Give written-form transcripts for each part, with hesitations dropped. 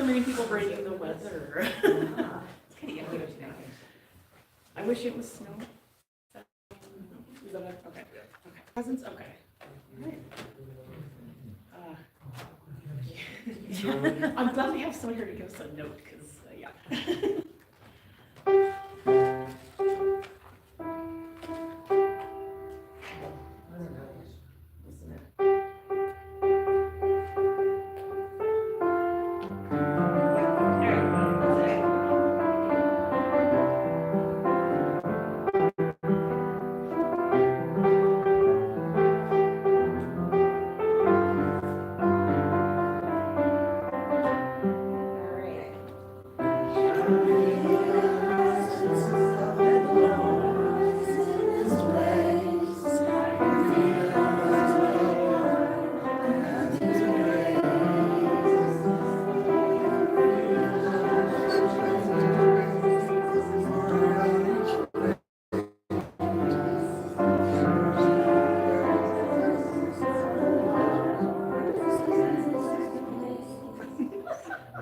submarine people breaking the weather. It's kind of yucky, don't you think? I wish it was snow. Is that okay? Okay. Presents? Okay. All right. I'm glad we have someone here to give us a note, because, yeah.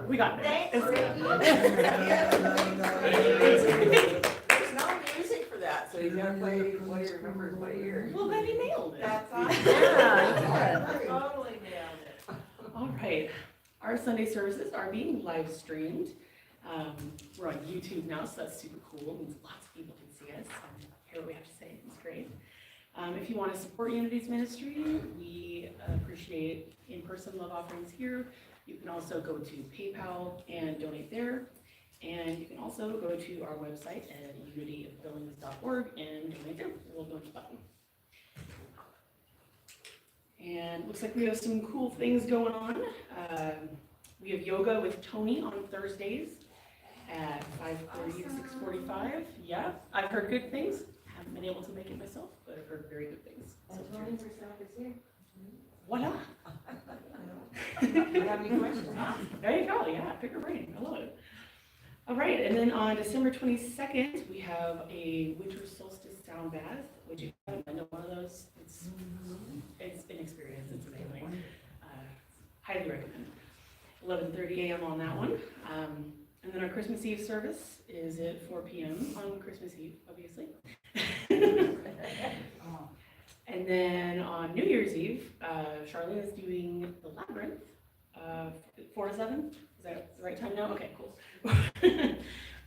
We got it. It's good. There's no music for that, so you gotta play what you remember what year. Well, then he nailed it. That's awesome. Yeah, Totally nailed it. all right. Our Sunday services are being live streamed. We're on YouTube now, so that's super cool. It means lots of people can see us and hear what we have to say. It's great. If you want to support Unity's ministry, we appreciate in-person love offerings here. You can also go to PayPal and donate there. And you can also go to our website at unityofbillings.org and donate there. We'll donate button. And looks like we have some cool things going on. We have yoga with Tony on Thursdays at 5:30 to 6:45. Yeah, I've heard good things. Haven't been able to make it myself, but I've heard very good things. So Tony herself is here. voila. Do you have any questions? There you go. Yeah, pick your brain. I love it. All right, and then on December 22nd, we have a winter solstice sound bath, which if you haven't been to one of those, it's an experience. It's amazing. Highly recommend. 11:30 a.m. on that one. And then our Christmas Eve service is at 4 p.m. on Christmas Eve, obviously. And then on New Year's Eve, Charlene is doing the Labyrinth, 4 to 7. Is that the right time now? Okay, cool.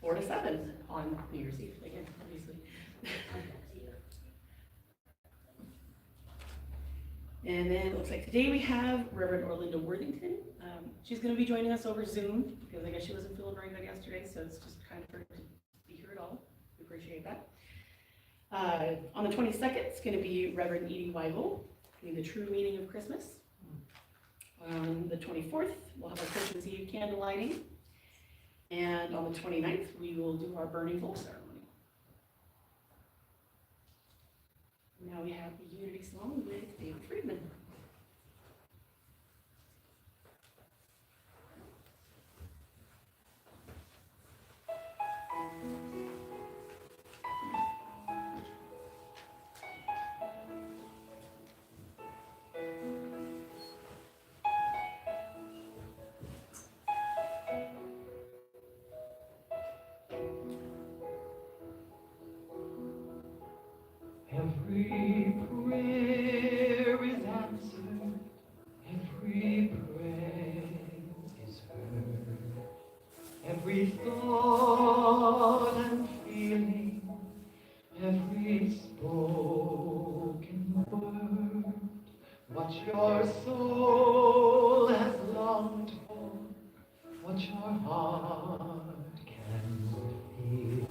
4 to 7 on New Year's Eve, again, obviously. And then it looks like today we have Rev Orlinda Worthington. She's going to be joining us over Zoom because I guess she wasn't feeling very good yesterday, so it's just kind of her to be here at all. We appreciate that. On the 22nd, it's going to be Reverend Edie Weigel, the true meaning of Christmas. On the 24th, we'll have our Christmas Eve candle lighting. And on the 29th, we will do our burning bowl ceremony. Now we have the Unity song with David Friedman. Every prayer is answered, every praise is heard, every thought and feeling, every spoken word, what your soul has longed for, what your heart can feel,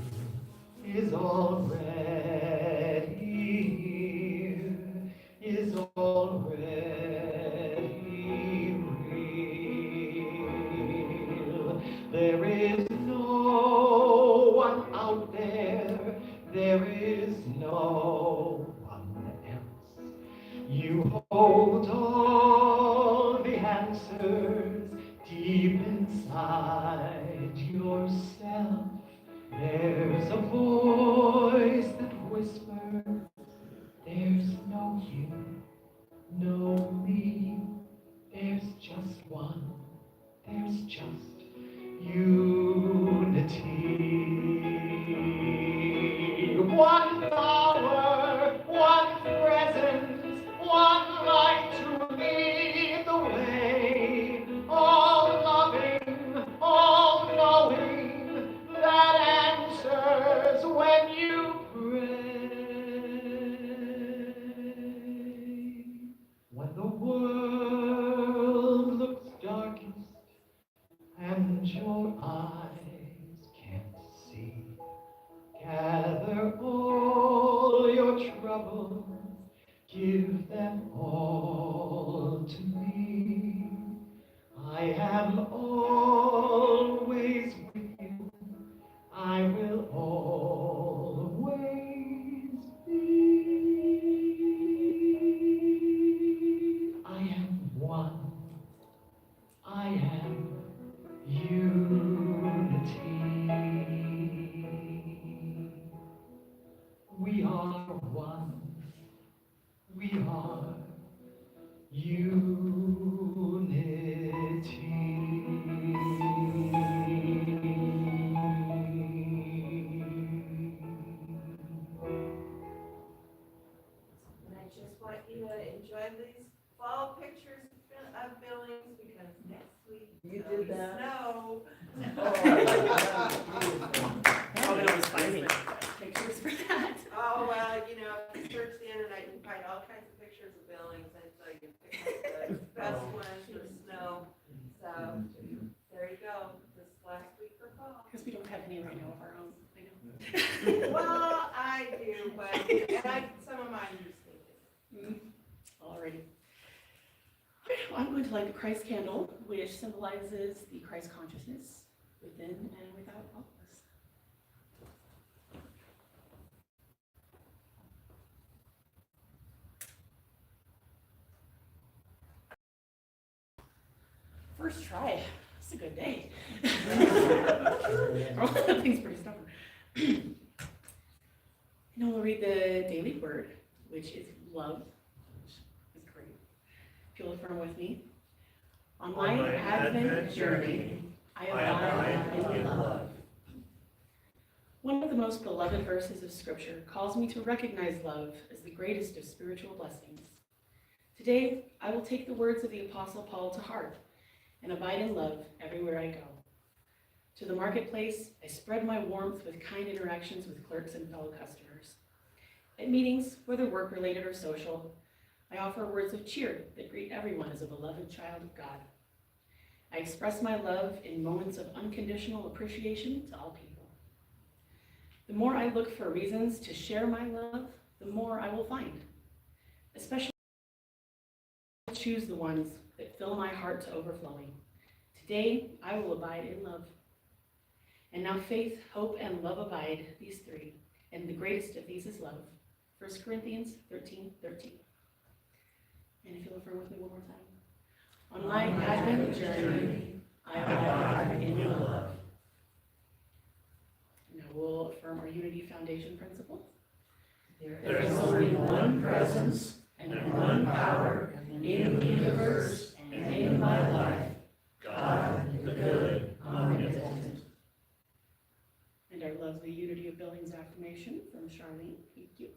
is already is already real. There is no one out there, there is no one else. You hold all the answers deep inside yourself. There's a voice that whispers, there's no you, no me, there's just one, there's just unity. 1 hour, 1 presence, 1 light to lead the way. All loving, all knowing, that answers when you pray. When the world looks darkest and your eyes can't see, gather all your troubles, give them all to me. I am always with you. I will always be. I am one. I am unity. We are one. We are And I just want you to enjoy these fall pictures of Billings because next week You there'll did be that? snow. Oh, no, it's fine. Pictures for that. Oh, well, you know, if you search the internet, you can find all kinds of pictures of Billings, and so you can pick out the best ones for snow. So, there you go, this last week for fall. Because we don't have any right now of our own, I know. Well, I do, but, some of mine are stinking. Alrighty. I'm going to light the Christ candle, which symbolizes the Christ consciousness within and without all of us. First try. It's a good day. Everything's pretty stubborn. Now we'll read the daily word, which is love, which is great. If you'll affirm with me. On my Advent journey, I abide in love. One of the most beloved verses of Scripture calls me to recognize love as the greatest of spiritual blessings. Today, I will take the words of the Apostle Paul to heart and abide in love everywhere I go. To the marketplace, I spread my warmth with kind interactions with clerks and fellow customers. At meetings, whether work-related or social, I offer words of cheer that greet everyone as a beloved child of God. I express my love in moments of unconditional appreciation to all people. The more I look for reasons to share my love, the more I will find. Especially, I choose the ones that fill my heart to overflowing. Today, I will abide in love. And now faith, hope, and love abide, these three, and the greatest of these is love. 1 Corinthians 13:13. And if you'll affirm with me one more time. On my Advent journey, I abide in love. Now we'll affirm our Unity Foundation principle. There is only one presence and one power in the universe and in my life, God, the good, omnipotent. And our lovely Unity of Billings affirmation from Charlene. Thank you.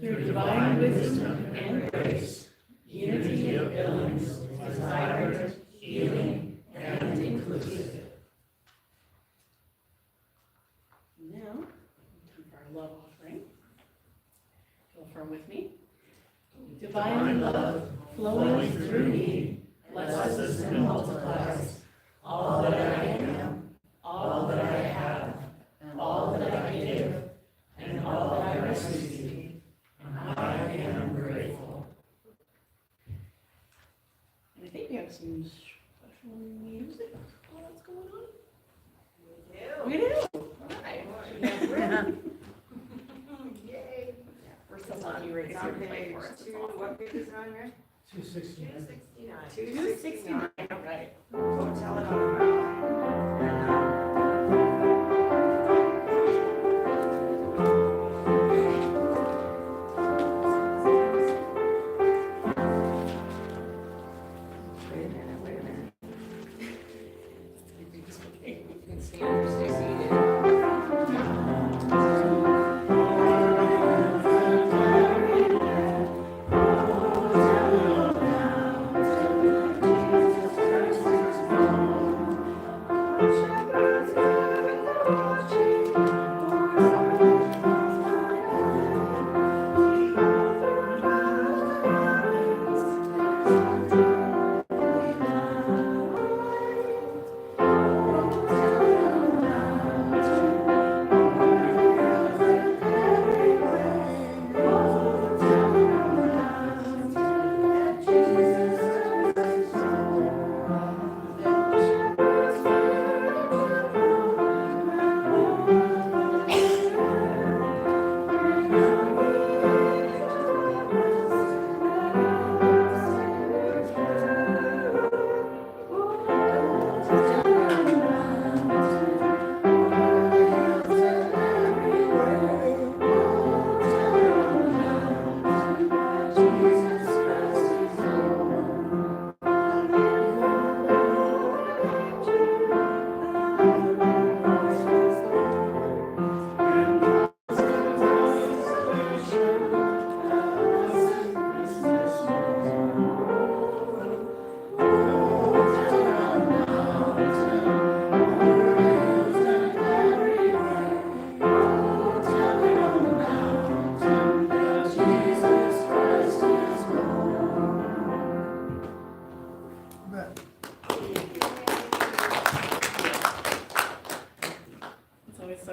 Through divine wisdom and grace, Unity of Billings is vibrant, healing, and inclusive. Now, time for our love offering. You'll affirm with me. Divine love flowing through me blesses and multiplies all that I am, all that I have, and all that I give, and all that I receive. And I am grateful. And I think we have some special music while that's going on. We do. All right. Yay. We're so lucky you're here to play for us. It's awesome. What page is it on here? 269. 269. 269. All right. Don't tell it all. Wait a minute. Let me read this book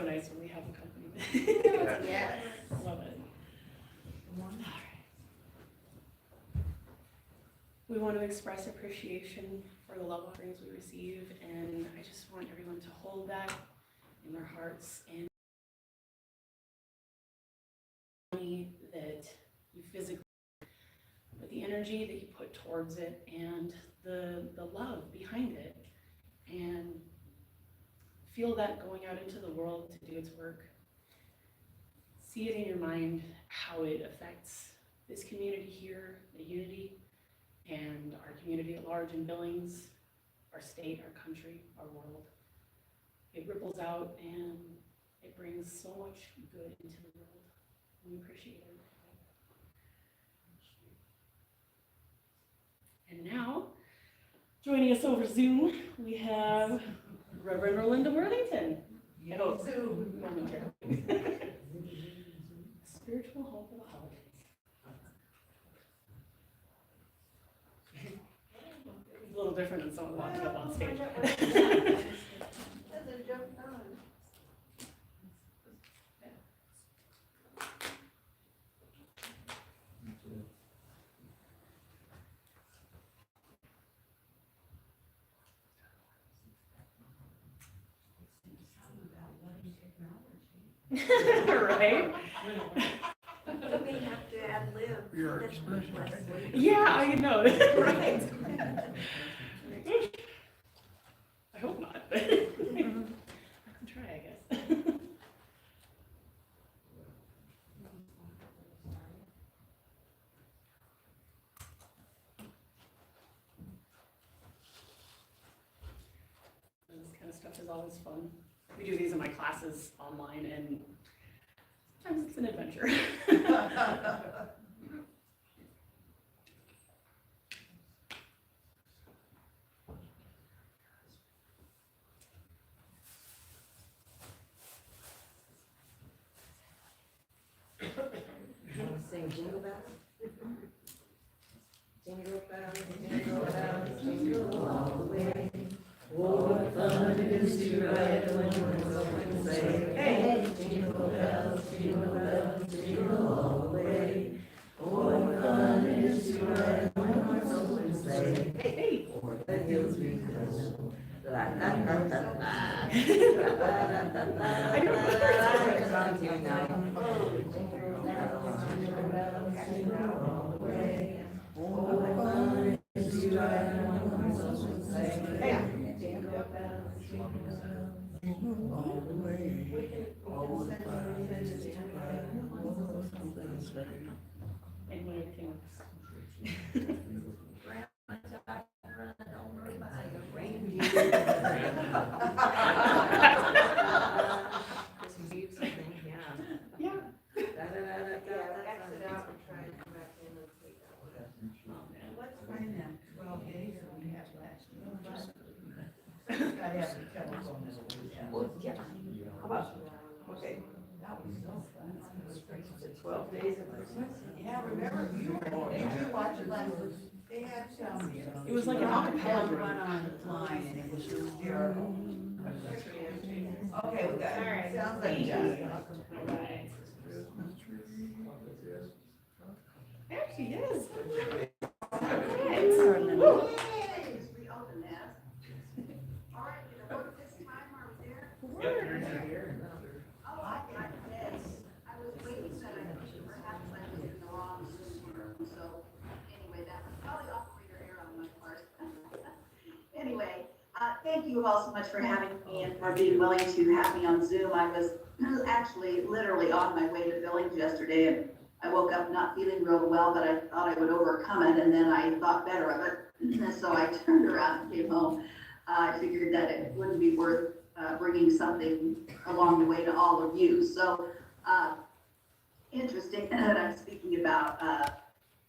nice when we have accompaniment. Yes. Love it. All right. We want to express appreciation for the love offerings we receive, and I just want everyone to hold that in their hearts and money that you physically, but the energy that you put towards it and the love behind it, and feel that going out into the world to do its work. See it in your mind how it affects this community here, the Unity, and our community at large in Billings, our state, our country, our world. It ripples out and it brings so much good into the world. We appreciate it. And now, joining us over Zoom, we have Rev Orlinda Worthington. I hope momentarily. Spiritual home for the holidays. It's a little different than someone walking up on stage. That's a joke on. Right? We have to ad lib. Your expression. Yeah, I know. Right? I hope not. I can try, I guess. This kind of stuff is always fun. We do these in my classes online, and sometimes it's an adventure. Sing jingle bells. Jingle bells, jingle bells, jingle all the way. Oh, what fun it is to ride when one's open sleigh. Hey, jingle bells, jingle all the way. Oh, what fun it is to ride when one's open sleigh. Hey, o'er the hills we go. La la la la la. I don't know the words. It's on to you now. Jingle bells, jingle all the way. Oh, what fun it is to ride when one's open sleigh. Hey. Jingle bells, All the way. All the time. And when everything works. Yeah. Yeah, exit out and try and come back in and take that one. Let's find them 12 days that we have left. Gotta have the telephone this week. Well, yeah. How about, okay, That was so fun. the 12 days of Christmas? Yeah, remember, you were watching last week. They had some. It was like an acapella group. One online and it was hysterical. Okay, we got, All right. sounds like Johnny. Alright. Actually, yes. Alright. Woo. We open that. All right, did it work this time? Are we there? Oh, I did. I was waiting, that I perhaps I was in the wrong Zoom room, so anyway, that was probably operator error on my part. Anyway, thank you all so much for having me and for being willing to have me on Zoom. I was actually literally on my way to Billings yesterday, and I woke up not feeling real well, but I thought I would overcome it, and then I thought better of it. And so I turned around and came home. I figured that it wouldn't be worth bringing something along the way to all of you. So interesting that I'm speaking about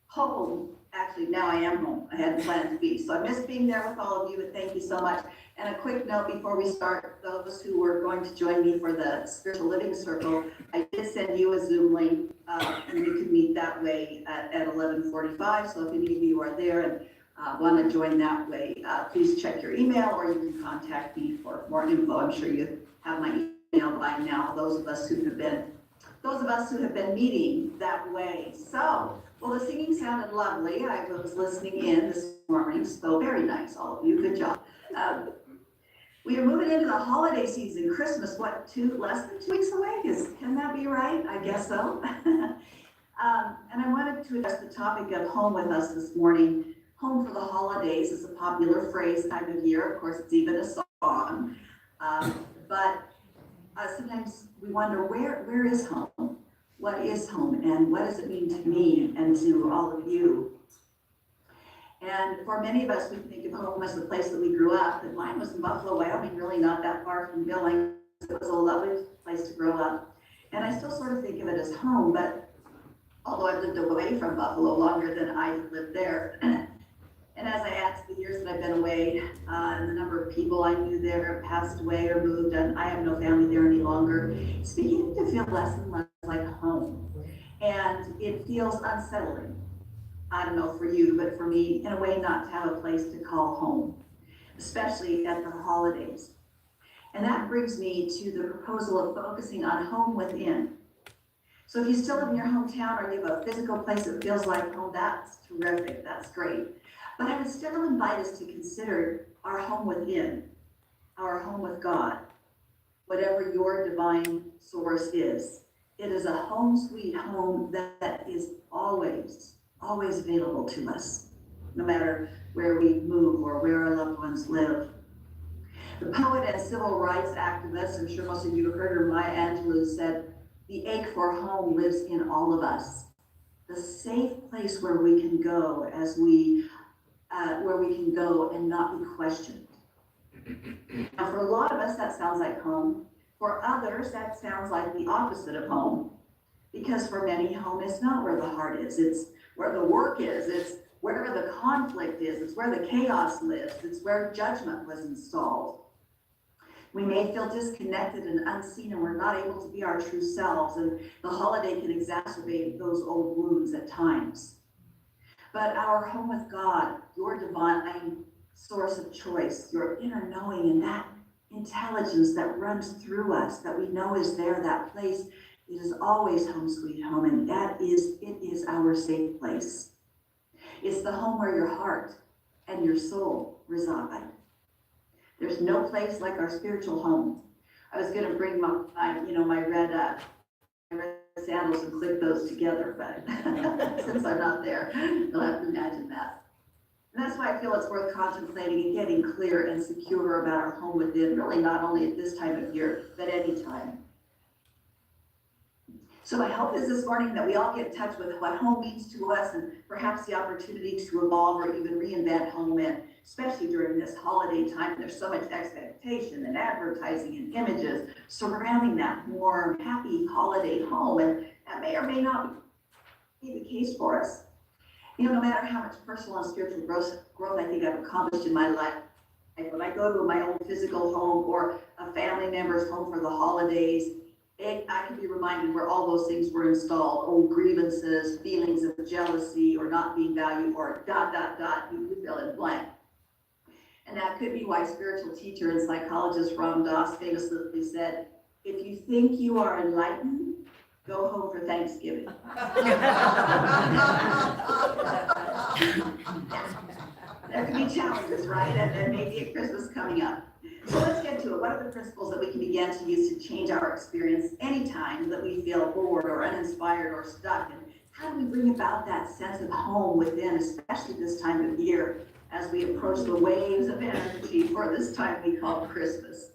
home. Actually, now I am home. I hadn't planned to be. So I miss being there with all of you, and thank you so much. And a quick note before we start, those who were going to join me for the Spiritual Living Circle, I did send you a Zoom link, and we could meet that way at 11:45. So if any of you are there and want to join that way, please check your email, or you can contact me for more info. I'm sure you have my know by now, those of us who have been meeting that way. So, well, the singing sounded lovely. I was listening in this morning, so very nice, all of you. Good job. We are moving into the holiday season. Christmas, what, less than 2 weeks away? Can that be right? I guess so. And I wanted to address the topic of home with us this morning. Home for the holidays is a popular phrase time of year. Of course, it's even a song. But sometimes we wonder, where is home? What is home? And what does it mean to me and to all of you? And for many of us, we think of home as the place that we grew up. And mine was in Buffalo, Wyoming, really not that far from Billings. It was a lovely place to grow up. And I still sort of think of it as home, but although I've lived away from Buffalo longer than I lived there. And as I add to the years that I've been away, and the number of people I knew there passed away or moved, and I have no family there any longer, it's beginning to feel less and less like home. And it feels unsettling. I don't know for you, but for me, in a way, not to have a place to call home, especially at the holidays. And that brings me to the proposal of focusing on home within. So if you still live in your hometown or you have a physical place that feels like home, that's terrific, that's great. But I would still invite us to consider our home within, our home with God, whatever your divine source is. It is a home sweet home that is always available to us, no matter where we move or where our loved ones live. The poet and civil rights activist, I'm sure most of you have heard her, Maya Angelou, said, "The ache for home lives in all of us." The safe place where we can go where we can go and not be questioned. Now, for a lot of us, that sounds like home. For others, that sounds like the opposite of home. Because for many, home is not where the heart is. It's where the work is. It's wherever the conflict is. It's where the chaos lives. It's where judgment was installed. We may feel disconnected and unseen, and we're not able to be our true selves. And the holiday can exacerbate those old wounds at times. But our home with God, your divine source of choice, your inner knowing, and that intelligence that runs through us, that we know is there, that place, it is always home sweet home, and it is our safe place. It's the home where your heart and your soul reside. There's no place like our spiritual home. I was going to bring my red sandals and click those together, but since I'm not there, you'll have to imagine that. And that's why I feel it's worth contemplating and getting clear and secure about our home within, really not only at this time of year, but any time. So my hope is this morning that we all get in touch with what home means to us, and perhaps the opportunity to evolve or even reinvent home, and especially during this holiday time, there's so much expectation and advertising and images surrounding that warm, happy holiday home, and that may or may not be the case for us. You know, no matter how much personal and spiritual growth I think I've accomplished in my life, when I go to my own physical home or a family member's home for the holidays, I can be reminded where all those things were installed, old grievances, feelings of jealousy or not being valued, or ... you fill in blank. And that could be why spiritual teacher and psychologist Ram Dass famously said, "If you think you are enlightened, go home for Thanksgiving." There can be challenges, right? And then maybe a Christmas coming up. So let's get to it. What are the principles that we can begin to use to change our experience anytime that we feel bored or uninspired or stuck? And how do we bring about that sense of home within, especially this time of year, as we approach the waves of energy for this time we call Christmas?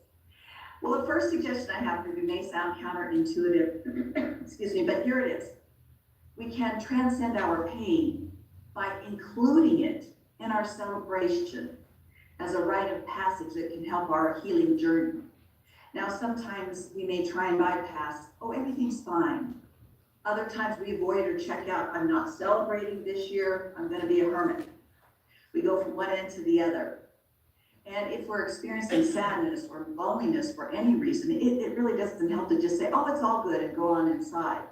Well, the first suggestion I have for you may sound counterintuitive, excuse me, but here it is. We can transcend our pain by including it in our celebration as a rite of passage that can help our healing journey. Now, sometimes we may try and bypass, "Oh, everything's fine." Other times we avoid or check out, "I'm not celebrating this year, I'm going to be a hermit." We go from one end to the other. And if we're experiencing sadness or loneliness for any reason, it really doesn't help to just say, "Oh, it's all good," and go on inside.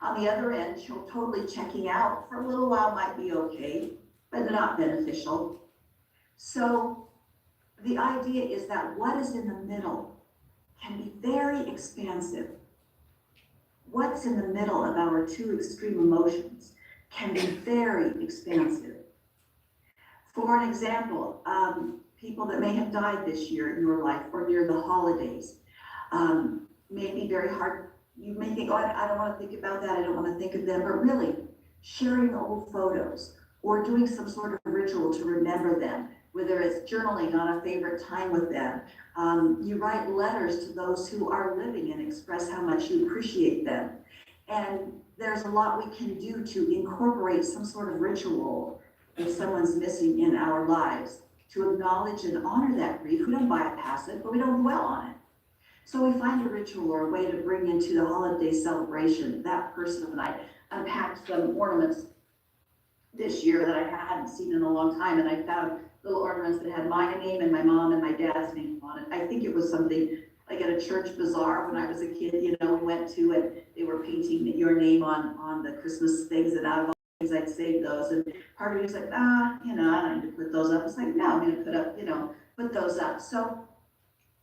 On the other end, totally checking out for a little while might be okay, but not beneficial. So the idea is that what is in the middle can be very expansive. What's in the middle of our two extreme emotions can be very expansive. For an example, people that may have died this year in your life or near the holidays may be very hard. You may think, oh, I don't want to think about that, I don't want to think of them, but really, sharing old photos or doing some sort of ritual to remember them, whether it's journaling on a favorite time with them. You write letters to those who are living and express how much you appreciate them. And there's a lot we can do to incorporate some sort of ritual if someone's missing in our lives, to acknowledge and honor that grief. We don't bypass it, but we don't dwell on it. So we find a ritual or a way to bring into the holiday celebration that person. And I unpacked some ornaments this year that I hadn't seen in a long time, and I found little ornaments that had my name and my mom and my dad's name on it. I think it was something like at a church bazaar when I was a kid, we went to, and they were painting your name on the Christmas things, and out of all things I'd saved those, and part of me was like, I don't need to put those up. It's like, no, I'm gonna put those up. So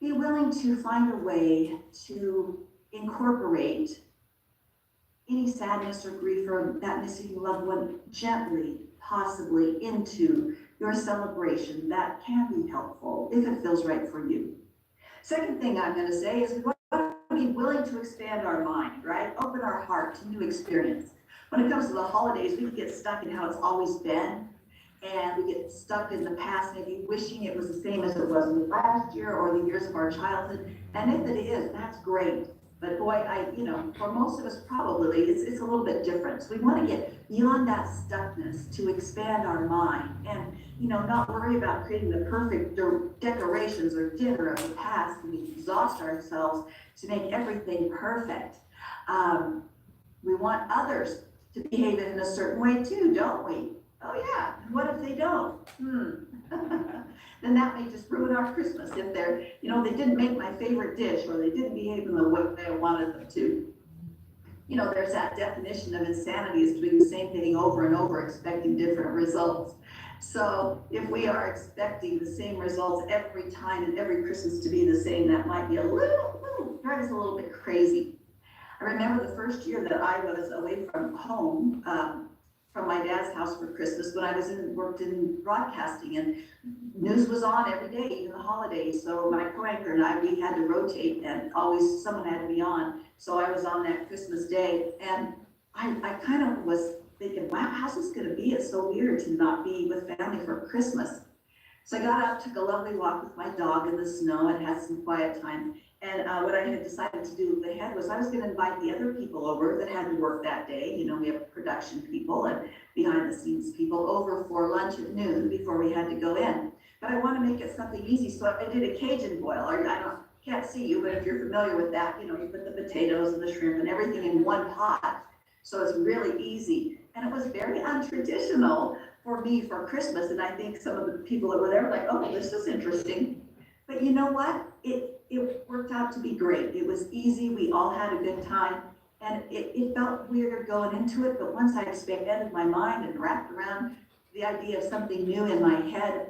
be willing to find a way to incorporate any sadness or grief or that missing loved one gently, possibly into your celebration. That can be helpful if it feels right for you. Second thing I'm going to say is we want to be willing to expand our mind, right? Open our heart to new experience. When it comes to the holidays, we can get stuck in how it's always been, and we get stuck in the past, maybe wishing it was the same as it was in the last year or the years of our childhood. And if it is, that's great. But boy, for most of us probably, it's a little bit different. So we want to get beyond that stuckness to expand our mind and, not worry about creating the perfect decorations or dinner of the past, and we exhaust ourselves to make everything perfect. We want others to behave in a certain way too, don't we? Oh yeah, and what if they don't? Then that may just ruin our Christmas if they're, they didn't make my favorite dish, or they didn't behave in the way I wanted them to. There's that definition of insanity, is doing the same thing over and over, expecting different results. So if we are expecting the same results every time and every Christmas to be the same, that might be drive us a little bit crazy. I remember the first year that I was away from home, from my dad's house for Christmas, when I worked in broadcasting, and news was on every day, even the holidays. So my co-anchor and I, we had to rotate, and always someone had to be on. So I was on that Christmas day, and I kind of was thinking, wow, how's this gonna be? It's so weird to not be with family for Christmas. So I got up, took a lovely walk with my dog in the snow, and had some quiet time. And what I had decided to do ahead was I was going to invite the other people over that had to work that day. We have production people and behind the scenes people over for lunch at noon before we had to go in. But I want to make it something easy, so I did a Cajun boil. Can't see you, but if you're familiar with that, you put the potatoes and the shrimp and everything in one pot. So it's really easy. And it was very untraditional for me for Christmas. And I think some of the people that were there were like, oh, this is interesting. But you know what? It worked out to be great. It was easy. We all had a good time. And it felt weird going into it. But once I expanded my mind and wrapped around the idea of something new in my head,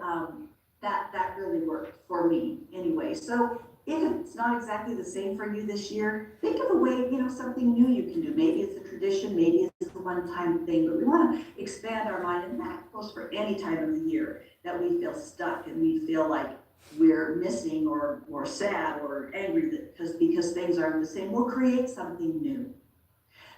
that really worked for me anyway. So if it's not exactly the same for you this year, think of a way, something new you can do. Maybe it's a tradition, maybe it's a one-time thing, but we want to expand our mind, and that goes for any time of the year that we feel stuck and we feel like we're missing or sad or angry because things aren't the same. We'll create something new.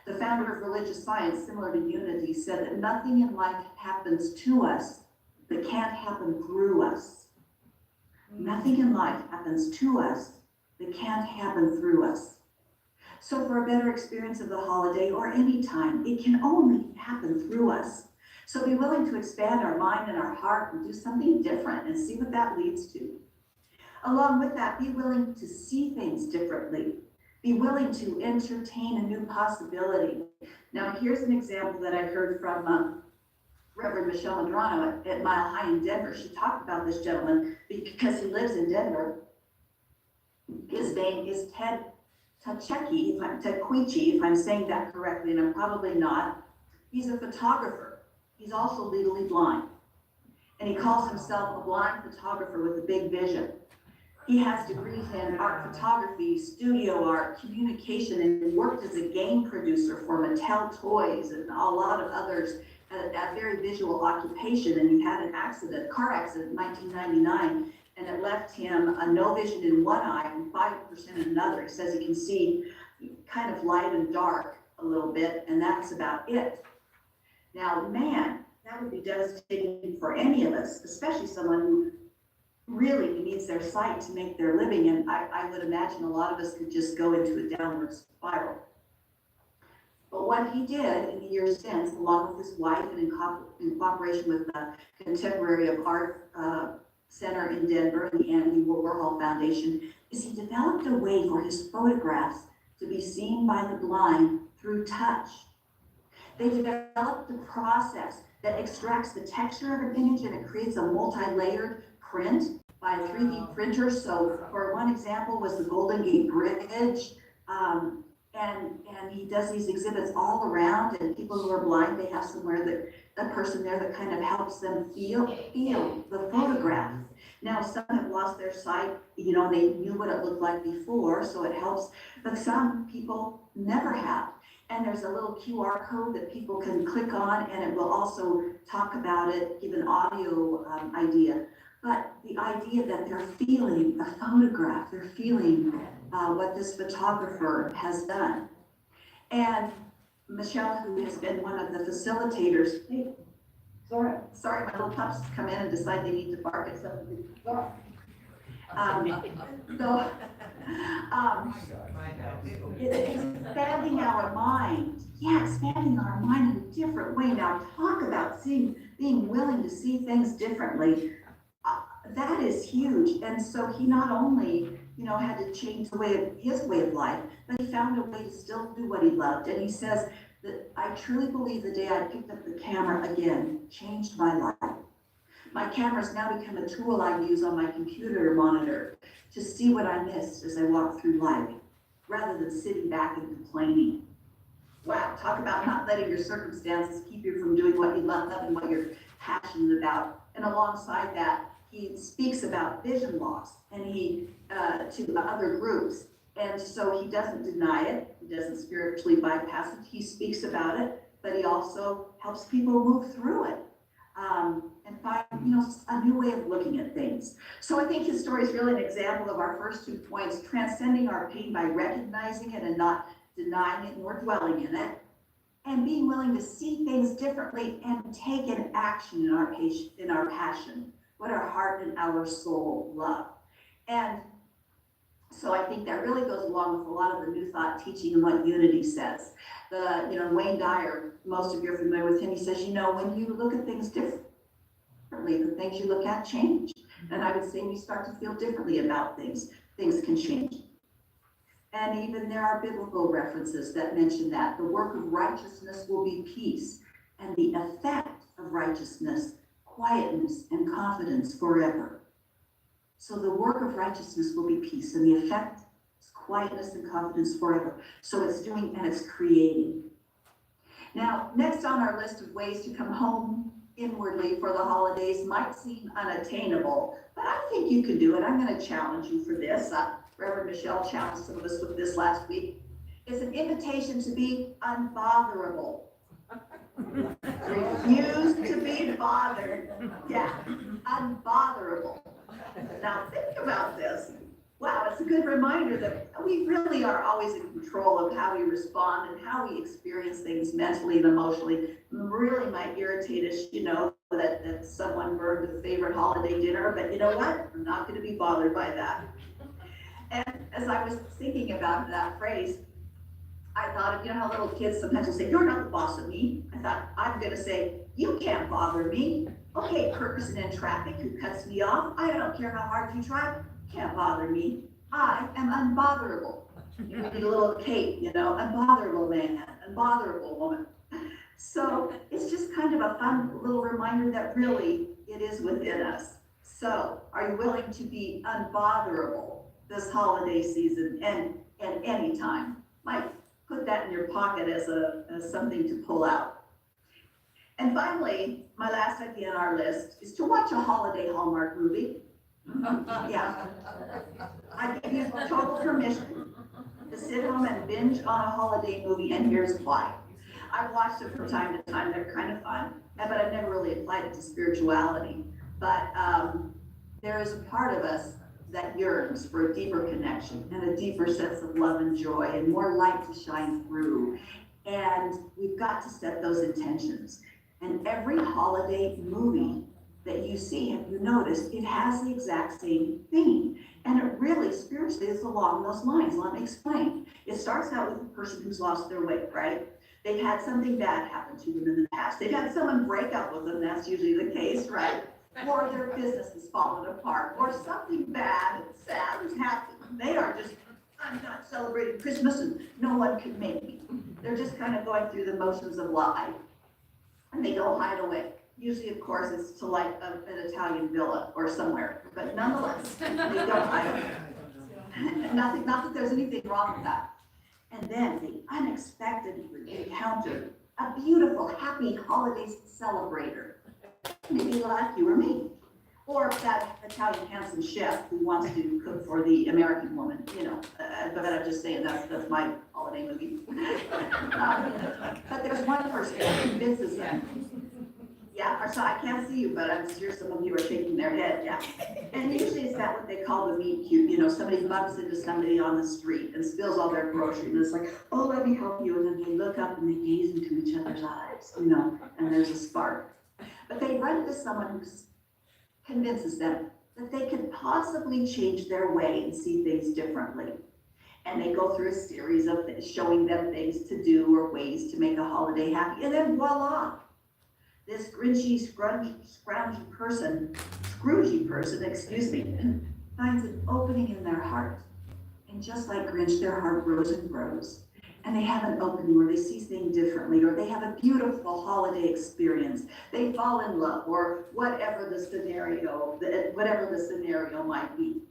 The founder of religious science, similar to Unity, said that nothing in life happens to us that can't happen through us. Nothing in life happens to us that can't happen through us. So for a better experience of the holiday or any time, it can only happen through us. So be willing to expand our mind and our heart and do something different and see what that leads to. Along with that, be willing to see things differently. Be willing to entertain a new possibility. Now, here's an example that I heard from Reverend Michelle Madrano at Mile High in Denver. She talked about this gentleman because he lives in Denver. His name is Ted Quiche, if I'm saying that correctly, and I'm probably not. He's a photographer. He's also legally blind. And he calls himself a blind photographer with a big vision. He has degrees in art photography, studio art, communication, and worked as a game producer for Mattel Toys and a lot of others, a very visual occupation. And he had an accident, car accident in 1999, and it left him a no vision in one eye and 5% in another. He says he can see kind of light and dark a little bit, and that's about it. Now, man, that would be devastating for any of us, especially someone who really needs their sight to make their living. And I would imagine a lot of us could just go into a downward spiral. But what he did in the years since, along with his wife and in cooperation with the Contemporary of Art Center in Denver and the Andy Warhol Foundation, is he developed a way for his photographs to be seen by the blind through touch. They developed a process that extracts the texture of an image and it creates a multi-layered print by a 3D printer. So for one example was the Golden Gate Bridge. And he does these exhibits all around, and people who are blind, they have somewhere that a person there that kind of helps them feel the photograph. Now, some have lost their sight, they knew what it looked like before, so it helps, but some people never have. And there's a little QR code that people can click on, and it will also talk about it, give an audio idea. But the idea that they're feeling the photograph, they're feeling what this photographer has done. And Michelle, who has been one of the facilitators, hey, sorry, my little pups come in and decide they need to bark at something. It's expanding our mind. Yeah, expanding our mind in a different way. Now, talk about being willing to see things differently. That is huge. And so he not only, had to change his way of life, but he found a way to still do what he loved. And he says that I truly believe the day I picked up the camera again changed my life. My camera's now become a tool I use on my computer monitor to see what I missed as I walk through life, rather than sitting back and complaining. Wow, talk about not letting your circumstances keep you from doing what you love and what you're passionate about. And alongside that, he speaks about vision loss and he to other groups. And so he doesn't deny it, he doesn't spiritually bypass it, he speaks about it, but he also helps people move through it. And find, a new way of looking at things. So I think his story is really an example of our first 2 points, transcending our pain by recognizing it and not denying it nor dwelling in it, and being willing to see things differently and take an action in our passion, what our heart and our soul love. And so I think that really goes along with a lot of the New Thought teaching and what Unity says. Wayne Dyer, most of you are familiar with him, he says, when you look at things differently, the things you look at change. And I would say when you start to feel differently about things, things can change. And even there are biblical references that mention that. The work of righteousness will be peace, and the effect of righteousness, quietness and confidence forever. So the work of righteousness will be peace, and the effect is quietness and confidence forever. So it's doing and it's creating. Now, next on our list of ways to come home inwardly for the holidays might seem unattainable, but I think you can do it. I'm going to challenge you for this. Reverend Michelle challenged some of us with this last week. It's an invitation to be unbotherable. Refuse to be bothered. Yeah, unbotherable. Now think about this. Wow, it's a good reminder that we really are always in control of how we respond and how we experience things mentally and emotionally. Really might irritate us, that someone burned a favorite holiday dinner, but you know what? I'm not going to be bothered by that. And as I was thinking about that phrase, I thought of, how little kids sometimes will say, you're not the boss of me. I thought, I'm going to say, you can't bother me. Okay, person in traffic who cuts me off, I don't care how hard you try, can't bother me. I am unbotherable. You need a little cape, unbotherable man, unbotherable woman. So it's just kind of a fun little reminder that really it is within us. So are you willing to be unbotherable this holiday season and any time? Might put that in your pocket as something to pull out. And finally, my last idea on our list is to watch a holiday Hallmark movie. Yeah. I give you total permission to sit home and binge on a holiday movie, and here's why. I've watched it from time to time, they're kind of fun, but I've never really applied it to spirituality. But there is a part of us that yearns for a deeper connection and a deeper sense of love and joy and more light to shine through. And we've got to set those intentions. And every holiday movie that you see, have you noticed, it has the exact same theme. And it really spiritually is along those lines. Let me explain. It starts out with a person who's lost their way, right? They've had something bad happen to them in the past. They've had someone break up with them, that's usually the case, right? Or their business has fallen apart, or something bad and sad has happened. They are just, I'm not celebrating Christmas and no one can make me. They're just kind of going through the motions of life. And they go hide away. Usually, of course, it's to like an Italian villa or somewhere, but nonetheless, they don't hide away. Not that there's anything wrong with that. And then they unexpectedly encounter a beautiful, happy holidays celebrator. Maybe like you or me. Or that Italian handsome chef who wants to cook for the American woman, you know. But I'm just saying that's my holiday movie. But there's one person who convinces them. Yeah, so I can't see you, but I'm sure some of you are shaking their head, yeah. And usually it's that what they call the meet cute, you know, somebody bumps into somebody on the street and spills all their groceries, and it's like, oh, let me help you, and then they look up and they gaze into each other's eyes, you know, and there's a spark. But they run into someone who convinces them that they could possibly change their way and see things differently. And they go through a series of showing them things to do or ways to make a holiday happy, and then voila! This grinchy, scroungy person, Scroogey person, excuse me, finds an opening in their heart. And just like Grinch, their heart grows and grows. And they have an opening where they see things differently, or they have a beautiful holiday experience. They fall in love, or whatever the scenario might be.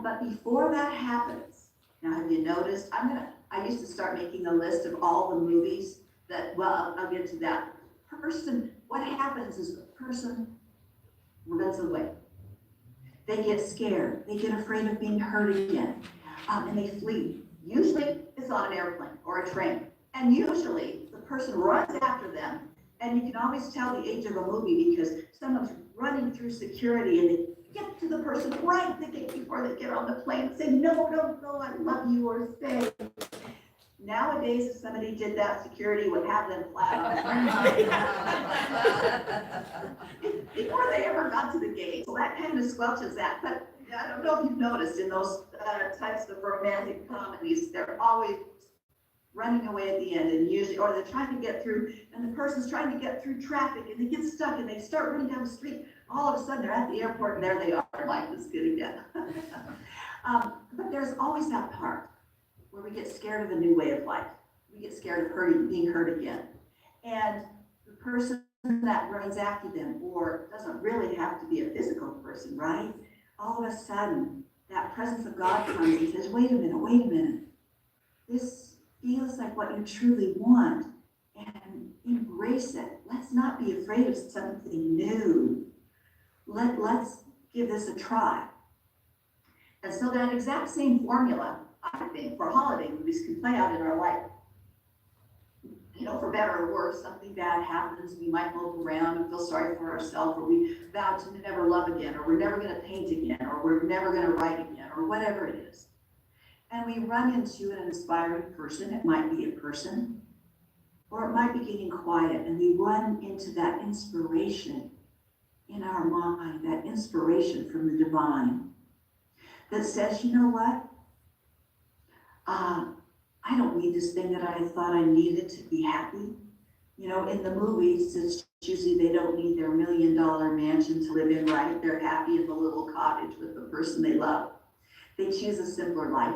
But before that happens, now have you noticed, I used to start making a list of all the movies that, well, I'll get to that. What happens is the person runs away. They get scared. They get afraid of being hurt again. And they flee. Usually it's on an airplane or a train. And usually the person runs after them. And you can always tell the age of a movie because someone's running through security and they get to the person right at the gate before they get on the plane and say, no, don't go, I love you, or stay. Nowadays, if somebody did that, security would have them flat on before they ever got to the gate. So that kind of squelches that. But I don't know if you've noticed in those types of romantic comedies, they're always running away at the end, and usually, or they're trying to get through, and the person's trying to get through traffic, and they get stuck, and they start running down the street. All of a sudden, they're at the airport, and there they are. Life is good again. But there's always that part where we get scared of a new way of life. We get scared of being hurt again. And the person that runs after them, or doesn't really have to be a physical person, right? All of a sudden, that presence of God comes and says, wait a minute. This feels like what you truly want, and embrace it. Let's not be afraid of something new. Let's give this a try. And so that exact same formula, I think, for holiday movies can play out in our life. You know, for better or worse, something bad happens, we might mope around and feel sorry for ourselves, or we vow to never love again, or we're never going to paint again, or we're never going to write again, or whatever it is. And we run into an inspiring person. It might be a person, or it might be getting quiet, and we run into that inspiration in our mind, that inspiration from the divine that says, you know what? I don't need this thing that I thought I needed to be happy. You know, in the movies, it's usually they don't need their $1 million mansion to live in, right? They're happy in the little cottage with the person they love. They choose a simpler life,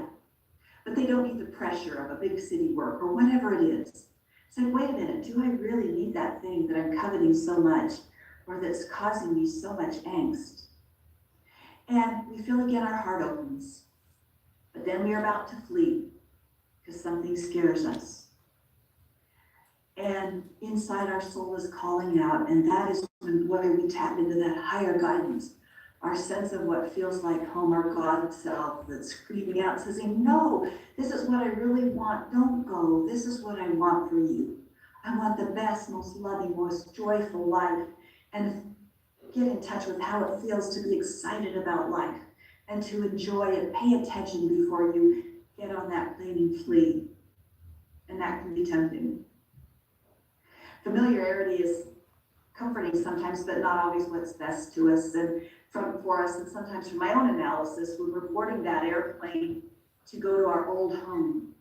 but they don't need the pressure of a big city work or whatever it is. It's like, wait a minute, do I really need that thing that I'm coveting so much, or that's causing me so much angst? And we feel again our heart opens, but then we are about to flee because something scares us. And inside our soul is calling out, and that is when we tap into that higher guidance our sense of what feels like home, our God itself that's screaming out, says, no, this is what I really want. Don't go. This is what I want for you. I want the best, most loving, most joyful life. And get in touch with how it feels to be excited about life and to enjoy it. Pay attention before you get on that plane and flee. And that can be tempting. Familiarity is comforting sometimes, but not always what's best to us and for us. And sometimes from my own analysis, when we're boarding that airplane to go to our old home,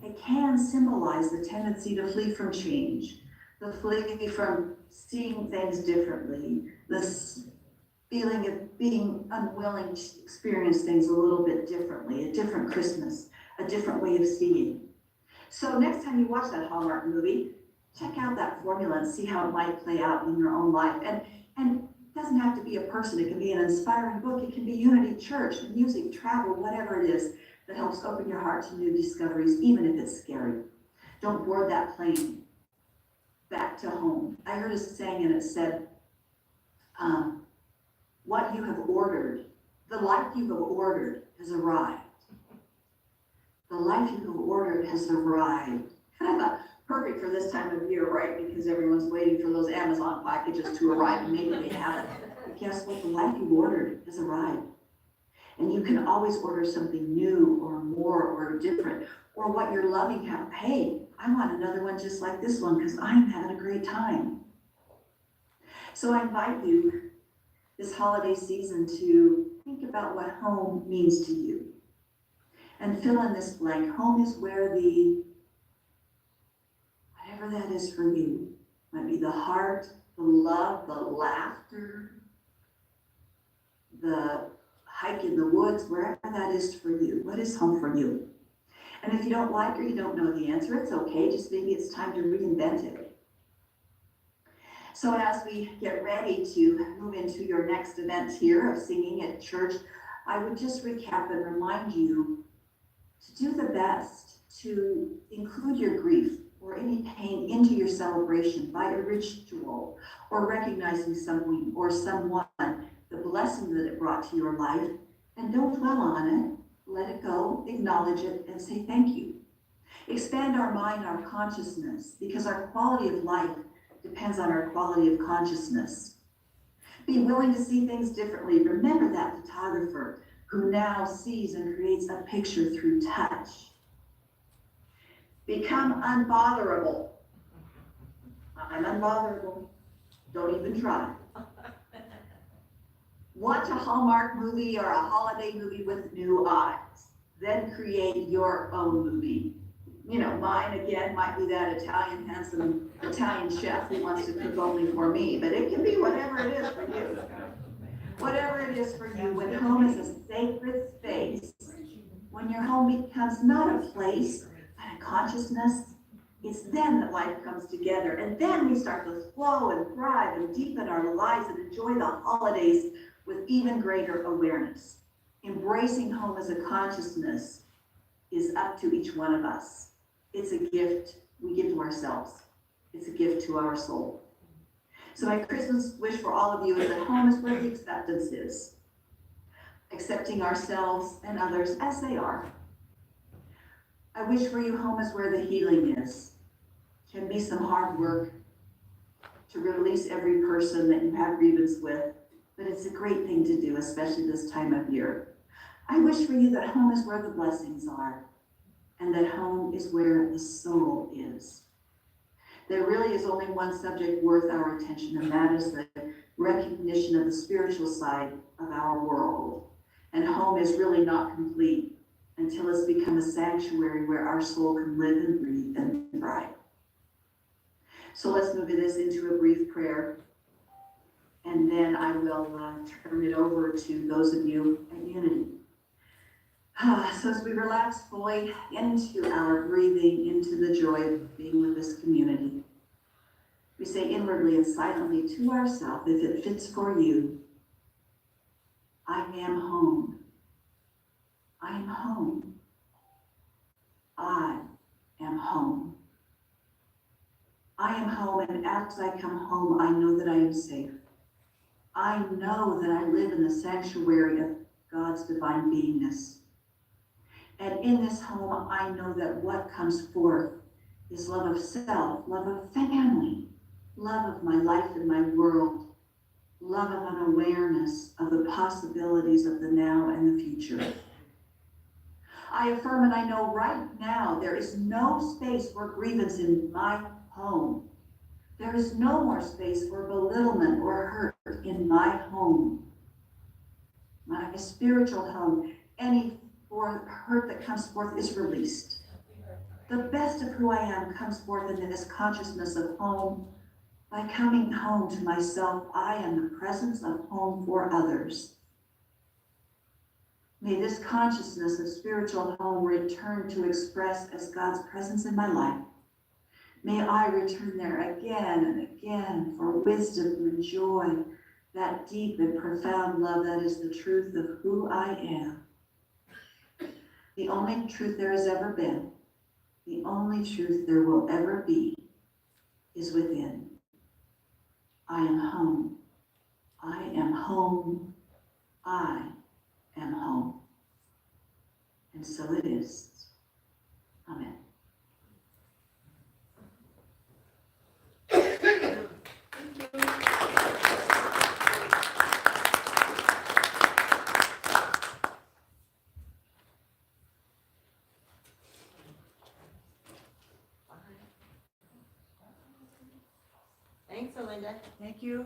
it can symbolize the tendency to flee from change, the flee from seeing things differently, this feeling of being unwilling to experience things a little bit differently, a different Christmas, a different way of seeing. So next time you watch that Hallmark movie, check out that formula and see how it might play out in your own life. And it doesn't have to be a person. It can be an inspiring book. It can be Unity Church, music, travel, whatever it is that helps open your heart to new discoveries, even if it's scary. Don't board that plane back to home. I heard a saying and it said, what you have ordered, the life you have ordered has arrived. The life you have ordered has arrived. And I thought, perfect for this time of year, right? Because everyone's waiting for those Amazon packages to arrive and maybe they haven't. But guess what? The life you ordered has arrived. And you can always order something new or more or different. Or what you're loving, hey, I want another one just like this one because I'm having a great time. So I invite you this holiday season to think about what home means to you. And fill in this blank. Home is where whatever that is for you, might be the heart, the love, the laughter, the hike in the woods, wherever that is for you. What is home for you? And if you don't like or you don't know the answer, it's okay. Just maybe it's time to reinvent it. So as we get ready to move into your next event here of singing at church, I would just recap and remind you to do the best to include your grief or any pain into your celebration by a ritual or recognizing something or someone, the blessing that it brought to your life, and don't dwell on it. Let it go, acknowledge it, and say thank you. Expand our mind, our consciousness, because our quality of life depends on our quality of consciousness. Be willing to see things differently. Remember that photographer who now sees and creates a picture through touch. Become unbotherable. I'm unbotherable. Don't even try. Watch a Hallmark movie or a holiday movie with new eyes. Then create your own movie. You know, mine again might be that handsome Italian chef who wants to cook only for me, but it can be whatever it is for you. Whatever it is for you, when home is a sacred space, when your home becomes not a place, but a consciousness, it's then that life comes together. And then we start to flow and thrive and deepen our lives and enjoy the holidays with even greater awareness. Embracing home as a consciousness is up to each one of us. It's a gift we give to ourselves. It's a gift to our soul. So my Christmas wish for all of you is that home is where the acceptance is. Accepting ourselves and others as they are. I wish for you home is where the healing is. Can be some hard work to release every person that you have grievance with, but it's a great thing to do, especially this time of year. I wish for you that home is where the blessings are, and that home is where the soul is. There really is only one subject worth our attention, and that is the recognition of the spiritual side of our world. And home is really not complete until it's become a sanctuary where our soul can live and breathe and thrive. So let's move this into a brief prayer, and then I will turn it over to those of you at Unity. So as we relax fully into our breathing, into the joy of being with this community, we say inwardly and silently to ourselves, if it fits for you, I am home. I am home. I am home. I am home, and as I come home, I know that I am safe. I know that I live in the sanctuary of God's divine beingness. And in this home, I know that what comes forth is love of self, love of family, love of my life and my world, love of an awareness of the possibilities of the now and the future. I affirm and I know right now there is no space for grievance in my home. There is no more space for belittlement or hurt in my home. My spiritual home, any hurt that comes forth is released. The best of who I am comes forth in this consciousness of home. By coming home to myself, I am the presence of home for others. May this consciousness of spiritual home return to express as God's presence in my life. May I return there again and again for wisdom and joy, that deep and profound love that is the truth of who I am. The only truth there has ever been, the only truth there will ever be, is within. I am home. I am home. I am home. And so it is. Amen. Thanks, Orlinda. Thank you.